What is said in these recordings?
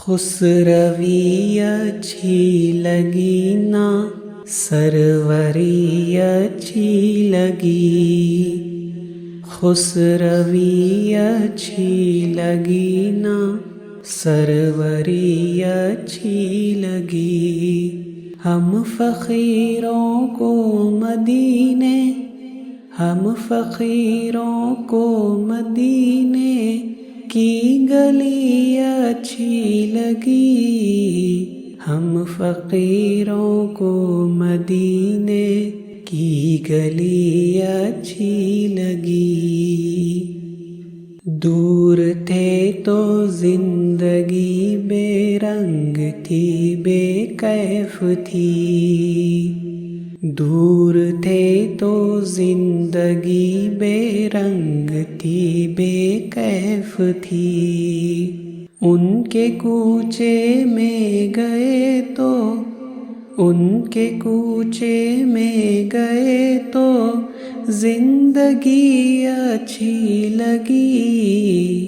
خسروی اچھی لگی نا سروری اچھی لگی، خسروی اچھی لگی نا سروری اچھی لگی۔ ہم فقیروں کو مدینے، ہم فقیروں کو مدینے کی گلی اچھی لگی، ہم فقیروں کو مدینے کی گلی اچھی لگی۔ دور تھے تو زندگی بے رنگ تھی، بے کیف تھی، دور تھے تو زندگی بے رنگ تھی، بے کیف تھی۔ ان کے کوچے میں گئے تو، ان کے کوچے میں گئے تو زندگی اچھی لگی،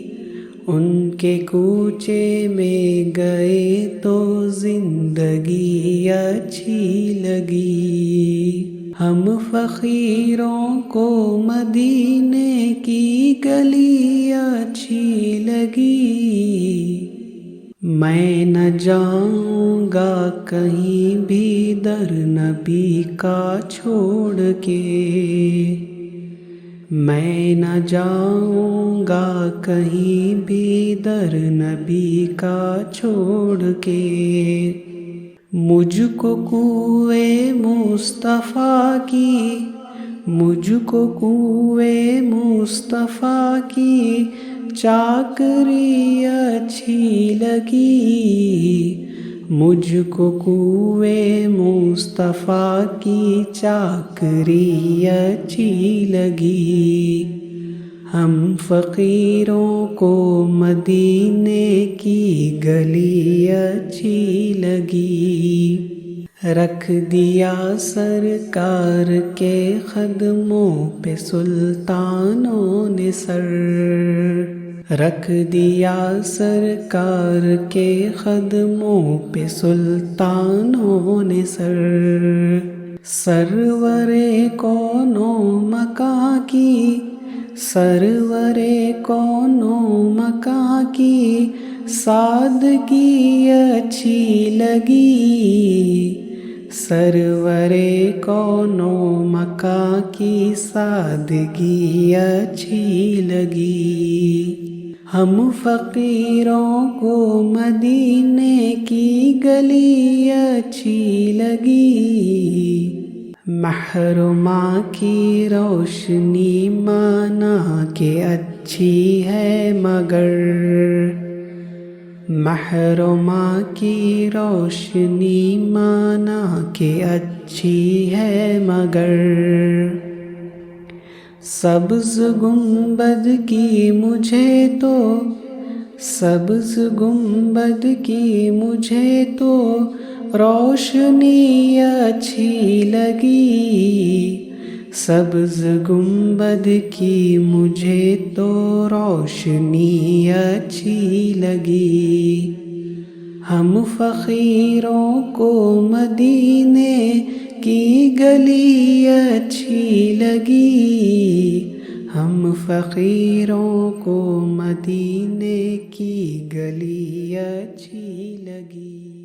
ان کے کوچے میں گئے تو زندگی اچھی لگی۔ ہم فقیروں کو مدینے کی گلی اچھی لگی۔ میں نہ جاؤں گا کہیں بھی در نبی کا چھوڑ کے، میں نہ جاؤں گا کہیں بھی در نبی کا چھوڑ کے۔ مجھ کو کوئے مصطفیٰ کی، مجھ کو کوئے مصطفیٰ کی چاکری اچھی لگی، مجھ کو کوئے مصطفیٰ کی چاکری اچھی لگی۔ ہم فقیروں کو مدینے کی گلی اچھی لگی۔ رکھ دیا سرکار کے قدموں پہ سلطانوں نے سر، رکھ دیا سرکار کے قدموں پہ سلطانوں نے سر۔ سرور کون و مکاں کی، سرور کون و مکاں کی سادگی اچھی لگی، سرور کون و مکاں کی سادگی اچھی لگی۔ ہم فقیروں کو مدینے کی گلی اچھی لگی، محرمہ کی روشنی مانا کہ اچھی ہے مگر، محرمہ کی روشنی مانا کہ اچھی ہے مگر، سبز گنبد کی مجھے تو، سبز گنبد کی مجھے تو روشنی اچھی لگی، سبز گنبد کی مجھے تو روشنی اچھی لگی۔ ہم فقیروں کو مدینے کی گلی اچھی لگی، ہم فقیروں کو مدینے کی گلی اچھی لگی۔